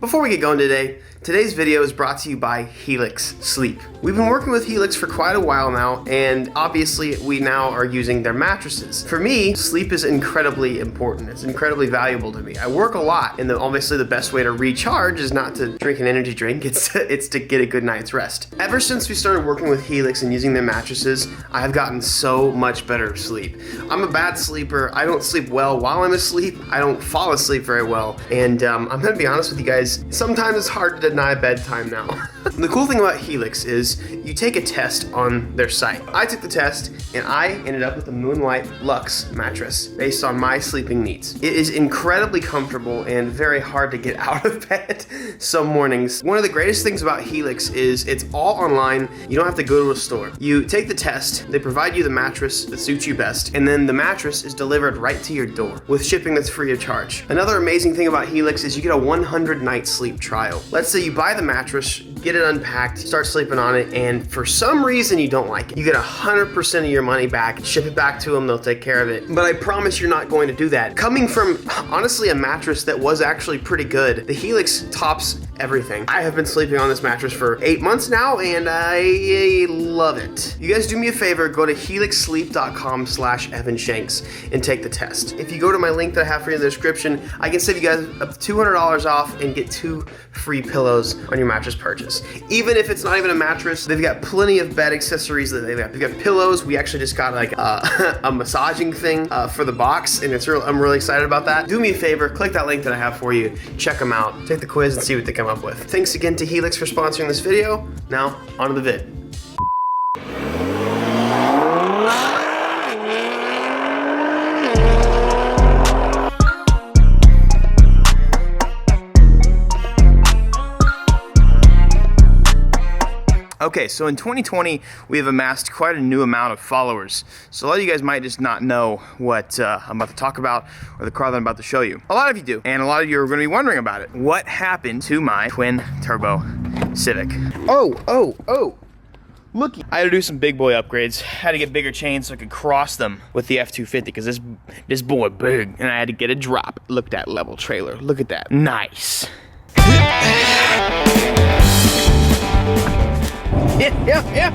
Before we get going today, today's video is brought to you by Helix Sleep. We've been working with Helix for quite a while now, and obviously we now are using their mattresses. For me, sleep is incredibly important. It's incredibly valuable to me. I work a lot, and obviously the best way to recharge is not to drink an energy drink, it's to get a good night's rest. Ever since we started working with Helix and using their mattresses, I have gotten so much better sleep. I'm a bad sleeper. I don't sleep well while I'm asleep. I don't fall asleep very well, and I'm gonna be honest with you guys, sometimes it's hard to deny bedtime now. The cool thing about Helix is you take a test on their site. I took the test and I ended up with a Moonlight Luxe mattress based on my sleeping needs. It is incredibly comfortable and very hard to get out of bed some mornings. One of the greatest things about Helix is it's all online. You don't have to go to a store. You take the test, they provide you the mattress that suits you best, and then the mattress is delivered right to your door with shipping that's free of charge. Another amazing thing about Helix is you get a 100-night sleep trial. Let's say you buy the mattress, get it unpacked, start sleeping on it, and for some reason you don't like it. You get 100% of your money back, ship it back to them, they'll take care of it. But I promise you're not going to do that. Coming from, honestly, a mattress that was actually pretty good, the Helix tops everything. I have been sleeping on this mattress for 8 months now, and I love it. You guys do me a favor, go to helixsleep.com/EvanShanks and take the test. If you go to my link that I have for you in the description, I can save you guys up to $200 off and get 2 free pillows on your mattress purchase. Even if it's not even a mattress, they've got plenty of bed accessories that they've got. They've got pillows. We actually just got like a massaging thing for the box, and I'm really excited about that. Do me a favor, click that link that I have for you, check them out, take the quiz and see what they come up with. Thanks again to Helix for sponsoring this video. Now, on to the vid. Okay, so in 2020, we have amassed quite a new amount of followers. So a lot of you guys might just not know what I'm about to talk about or the car that I'm about to show you. A lot of you do, and a lot of you are gonna be wondering about it. What happened to my twin turbo Civic? Oh, looky. I had to do some big boy upgrades. I had to get bigger chains so I could cross them with the F250, because this boy big, and I had to get a drop. Look at that level trailer, look at that, nice. Yeah.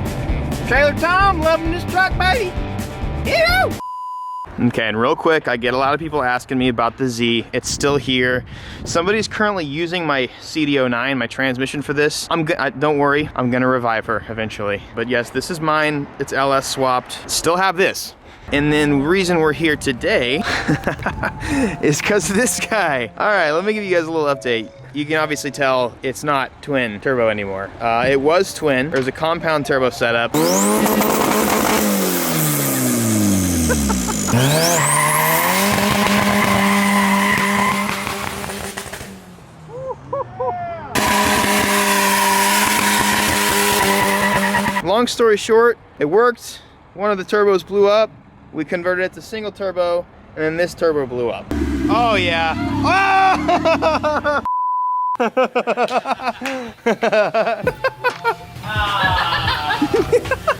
Trailer Tom, loving this truck, baby. Ew. Okay, and real quick, I get a lot of people asking me about the Z. It's still here. Somebody's currently using my CD09, my transmission for this. Don't worry, I'm gonna revive her eventually. But yes, this is mine. It's LS swapped. Still have this. And then the reason we're here today is because of this guy. All right, let me give you guys a little update. You can obviously tell it's not twin turbo anymore. It was twin. There's a compound turbo setup. Long story short, it worked. One of the turbos blew up. We converted it to single turbo, and then this turbo blew up. Oh yeah. Oh!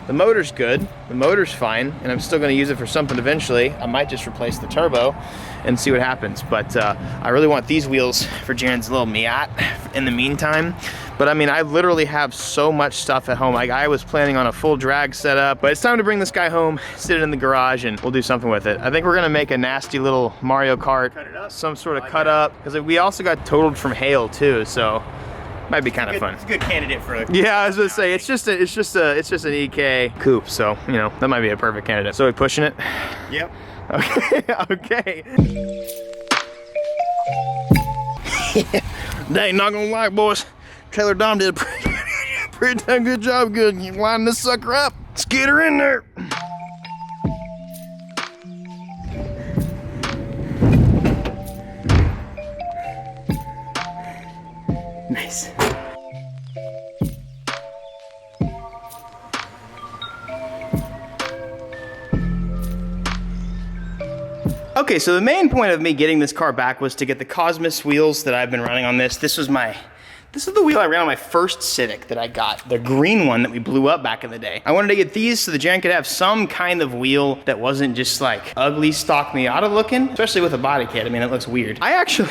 The motor's good, the motor's fine, and I'm still gonna use it for something eventually. I might just replace the turbo and see what happens, but I really want these wheels for Jaren's little Miata in the meantime. But I mean, I literally have so much stuff at home. Like, I was planning on a full drag setup, but it's time to bring this guy home, sit it in the garage, and we'll do something with it. I think we're gonna make a nasty little Mario Kart, some sort of cut up, because we also got totaled from hail too, so might be kind of fun. It's a good candidate for a... Yeah, I was gonna say, it's just an EK coupe, so you know that might be a perfect candidate. So we pushing it? Yep. Okay. Dang, not gonna lie, boys. Trailer Dom did a pretty damn good job. Good, you line this sucker up. Let's get her in there. Nice. Okay, so the main point of me getting this car back was to get the Cosmos wheels that I've been running on this. This is the wheel I ran on my first Civic that I got, the green one that we blew up back in the day. I wanted to get these so the Jaren could have some kind of wheel that wasn't just like ugly stock Miata looking, especially with a body kit. I mean, it looks weird. I actually,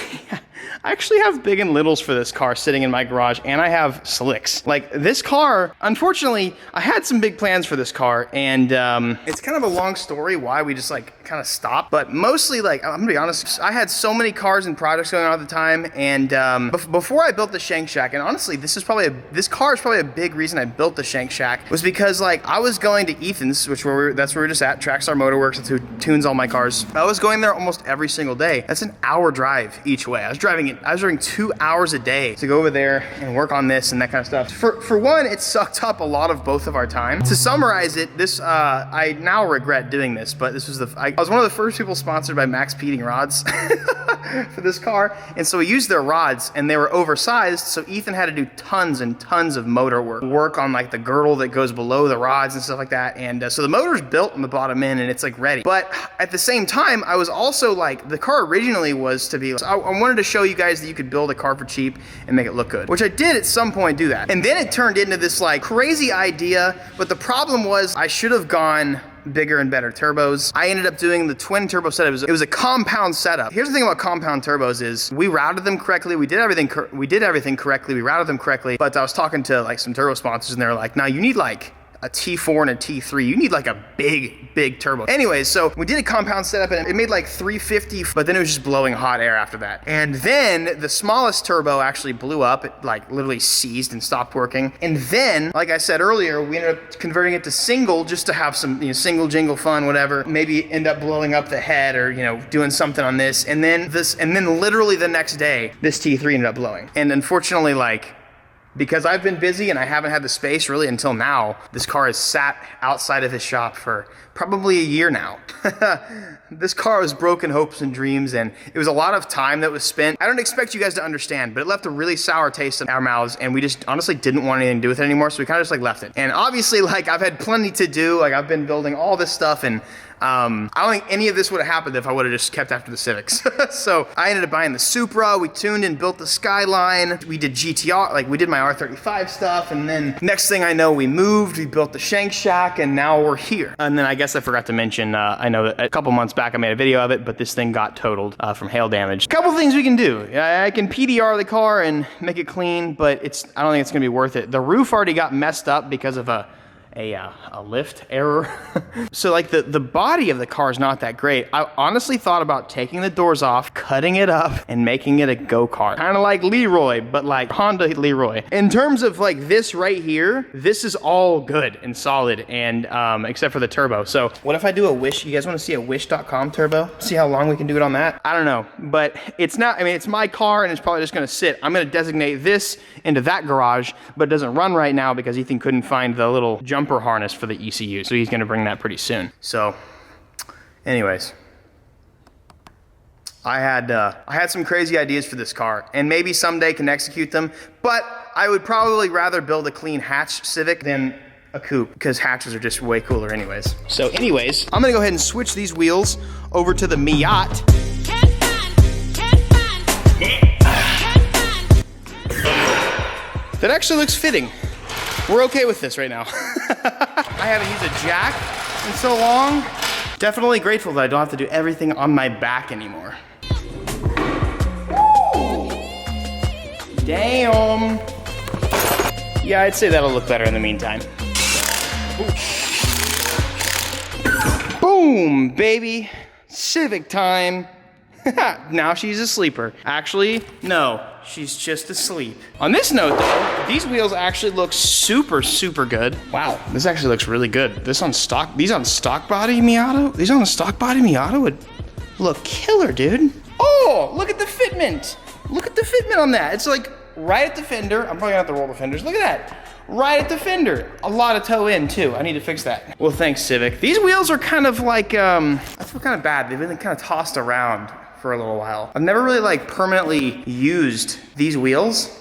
I actually have big and littles for this car sitting in my garage, and I have slicks. Like, this car, unfortunately, I had some big plans for this car, and it's kind of a long story why we just like kind of stopped. But mostly, like, I'm gonna be honest, I had so many cars and projects going on at the time, and before I built the Shanks shack, and honestly, this car is probably a big reason I built the Shanks shack, was because like I was going to Ethan's, that's where we're just at, Trackstar Motorworks, that's who tunes all my cars. I was going there almost every single day. That's an hour drive each way. I was driving 2 hours a day to go over there and work on this and that kind of stuff. For one, it sucked up a lot of both of our time. To summarize it, this I now regret doing this, but this was I was one of the first people sponsored by Max Peeting Rods for this car, and so we used their rods, and they were oversized, so Ethan had to do tons and tons of motor work on like the girdle that goes below the rods and stuff like that, and so the motor's built from the bottom in, and it's like ready. But at the same time, I was also like, the car originally was to be, I wanted to show you guys that you could build a car for cheap and make it look good, which I did at some point do that. And then it turned into this like crazy idea, but the problem was I should have gone bigger and better turbos. I ended up doing the twin turbo setup. It was a compound setup. Here's the thing about compound turbos is we routed them correctly. We did everything correctly. We routed them correctly. But I was talking to like some turbo sponsors, and they were like, "Now you need like a T4 and a T3. You need like a big turbo." Anyways, so we did a compound setup, and it made like 350, but then it was just blowing hot air after that. And then the smallest turbo actually blew up. It like literally seized and stopped working. And then, like I said earlier, we ended up converting it to single just to have some, single jingle fun, whatever. Maybe end up blowing up the head or, doing something on this. And then literally the next day, this T3 ended up blowing. And unfortunately, like, because I've been busy and I haven't had the space really until now, this car has sat outside of his shop for probably a year now. This car was broken hopes and dreams, and it was a lot of time that was spent. I don't expect you guys to understand, but it left a really sour taste in our mouths, and we just honestly didn't want anything to do with it anymore, so we kind of just like left it. And obviously, like, I've had plenty to do. Like, I've been building all this stuff, and I don't think any of this would have happened if I would have just kept after the Civics. So I ended up buying the Supra. We tuned and built the Skyline. We did GTR, like we did my R35 stuff. And then next thing I know, we moved, we built the Shanks shack, and now we're here. And then I guess I forgot to mention, I know that a couple months back I made a video of it, but this thing got totaled from hail damage. Couple things we can do. I can PDR the car and make it clean, but I don't think it's gonna be worth it. The roof already got messed up because of a lift error. So like the body of the car is not that great. I honestly thought about taking the doors off, cutting it up, and making it a go-kart. Kind of like Leroy, but like Honda Leroy. In terms of like this right here, this is all good and solid, and except for the turbo. So what if I do a Wish? You guys want to see a Wish.com turbo? See how long we can do it on that? I don't know, but it's not, it's my car, and it's probably just gonna sit. I'm gonna designate this into that garage, but it doesn't run right now because Ethan couldn't find the little jumper harness for the ECU, so he's gonna bring that pretty soon. So anyways, I had some crazy ideas for this car, and maybe someday can execute them, but I would probably rather build a clean hatch Civic than a coupe, because hatches are just way cooler anyways. So anyways, I'm gonna go ahead and switch these wheels over to the Miata. That actually looks fitting. We're okay with this right now. I haven't used a jack in so long. Definitely grateful that I don't have to do everything on my back anymore. Damn. Yeah, I'd say that'll look better in the meantime. Ooh. Boom, baby. Civic time. Now she's a sleeper. Actually, no, she's just asleep. On this note though, these wheels actually look super good. Wow, this actually looks really good. These on stock body Miata would look killer, dude. Oh, look at the fitment. Look at the fitment on that. It's like right at the fender. I'm probably gonna have to roll the fenders. Look at that. Right at the fender. A lot of toe in too. I need to fix that. Well, thanks, Civic. These wheels are kind of like, I feel kind of bad. They've been kind of tossed around for a little while. I've never really like permanently used these wheels.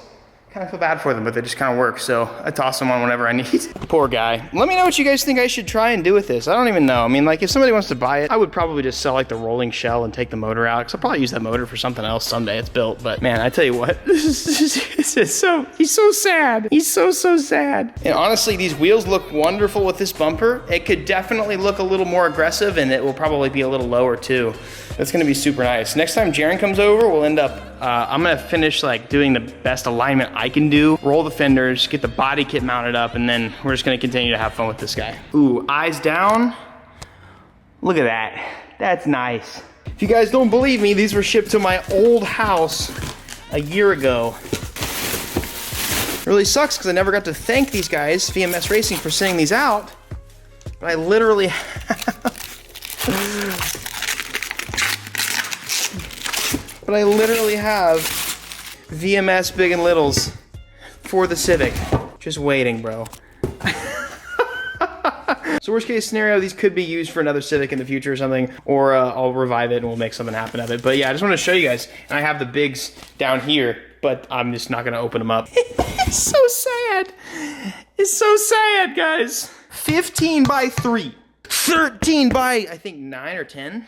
Kind of feel bad for them, but they just kind of work, so I toss them on whenever I need. Poor guy. Let me know what you guys think I should try and do with this. I don't even know. I mean, like, if somebody wants to buy it, I would probably just sell like the rolling shell and take the motor out, because I'll probably use that motor for something else someday. It's built, but man, I tell you what, this is so, he's so sad. He's so sad. And honestly, these wheels look wonderful with this bumper. It could definitely look a little more aggressive, and it will probably be a little lower too. That's gonna be super nice. Next time Jaren comes over, we'll end up, I'm gonna finish like doing the best alignment I can do, roll the fenders, get the body kit mounted up, and then we're just gonna continue to have fun with this guy. Ooh, eyes down. Look at that. That's nice. If you guys don't believe me, these were shipped to my old house a year ago. It really sucks because I never got to thank these guys, VMS Racing, for sending these out. But I literally have VMS Big and Littles for the Civic. Just waiting, bro. So worst case scenario, these could be used for another Civic in the future or something, or I'll revive it and we'll make something happen of it. But yeah, I just want to show you guys. And I have the bigs down here, but I'm just not gonna open them up. It's so sad. It's so sad, guys. 15 by 3, 13 by, I think 9 or 10.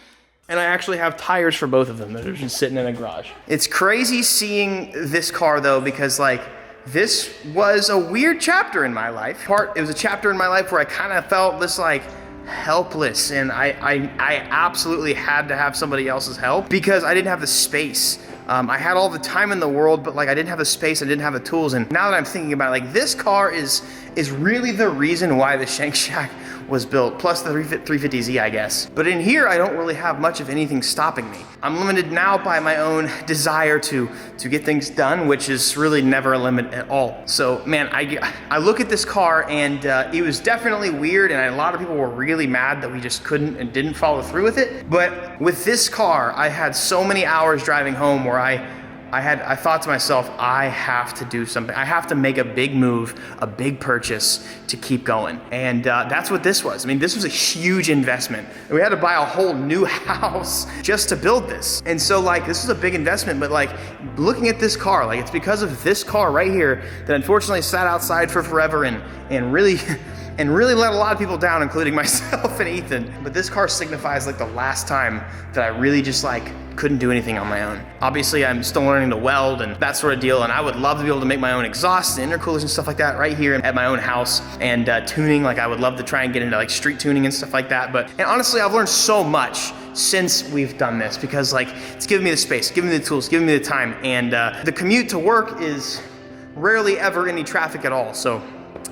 And I actually have tires for both of them that are just sitting in a garage. It's crazy seeing this car though, because like, this was a weird chapter in my life. It was a chapter in my life where I kind of felt this like helpless, and I absolutely had to have somebody else's help because I didn't have the space. I had all the time in the world, but like I didn't have the space, I didn't have the tools. And now that I'm thinking about it, like this car is really the reason why the Shanks Shack was built, plus the 350Z, I guess. But in here, I don't really have much of anything stopping me. I'm limited now by my own desire to get things done, which is really never a limit at all. So man, I look at this car and it was definitely weird, and a lot of people were really mad that we just couldn't and didn't follow through with it. But with this car, I had so many hours driving home where I thought to myself, I have to do something. I have to make a big move, a big purchase to keep going. And that's what this was. I mean, this was a huge investment. We had to buy a whole new house just to build this. And so like, this is a big investment, but like looking at this car, like it's because of this car right here that unfortunately sat outside for forever and really let a lot of people down, including myself and Ethan. But this car signifies like the last time that I really just like couldn't do anything on my own. Obviously, I'm still learning to weld and that sort of deal, and I would love to be able to make my own exhausts and intercoolers and stuff like that right here at my own house. And tuning, like I would love to try and get into like street tuning and stuff like that. And honestly, I've learned so much since we've done this because like it's given me the space, giving me the tools, giving me the time, and the commute to work is rarely ever any traffic at all. So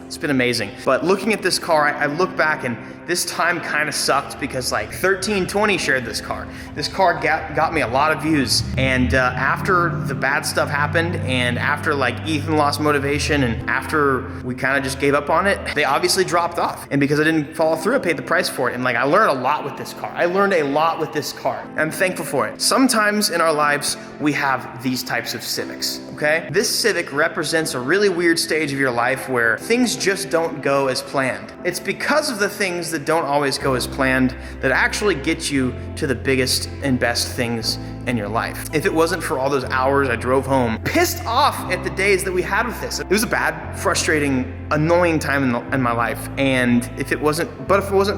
it's been amazing. But looking at this car, I look back and this time kind of sucked because like 1320 shared this car. This car got me a lot of views. And after the bad stuff happened, and after like Ethan lost motivation, and after we kind of just gave up on it, they obviously dropped off. And because I didn't follow through, I paid the price for it. And like I learned a lot with this car. And I'm thankful for it. Sometimes in our lives, we have these types of Civics, okay? This Civic represents a really weird stage of your life where things just don't go as planned. It's because of the things that don't always go as planned that actually get you to the biggest and best things in your life. If it wasn't for all those hours I drove home, pissed off at the days that we had with this, it was a bad, frustrating, annoying time in my life. And if it wasn't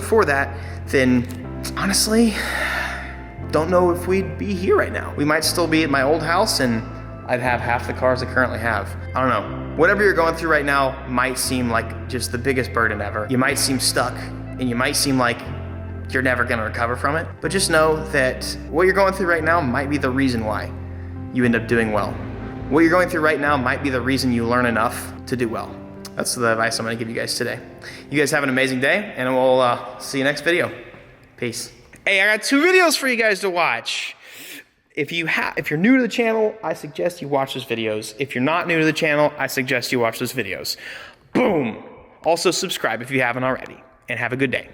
for that, then honestly, don't know if we'd be here right now. We might still be at my old house and I'd have half the cars I currently have. I don't know. Whatever you're going through right now might seem like just the biggest burden ever. You might seem stuck, and you might seem like you're never gonna recover from it. But just know that what you're going through right now might be the reason why you end up doing well. What you're going through right now might be the reason you learn enough to do well. That's the advice I'm gonna give you guys today. You guys have an amazing day, and we'll see you next video. Peace. Hey, I got 2 videos for you guys to watch. If you're new to the channel, I suggest you watch those videos. If you're not new to the channel, I suggest you watch those videos. Boom! Also subscribe if you haven't already, and have a good day.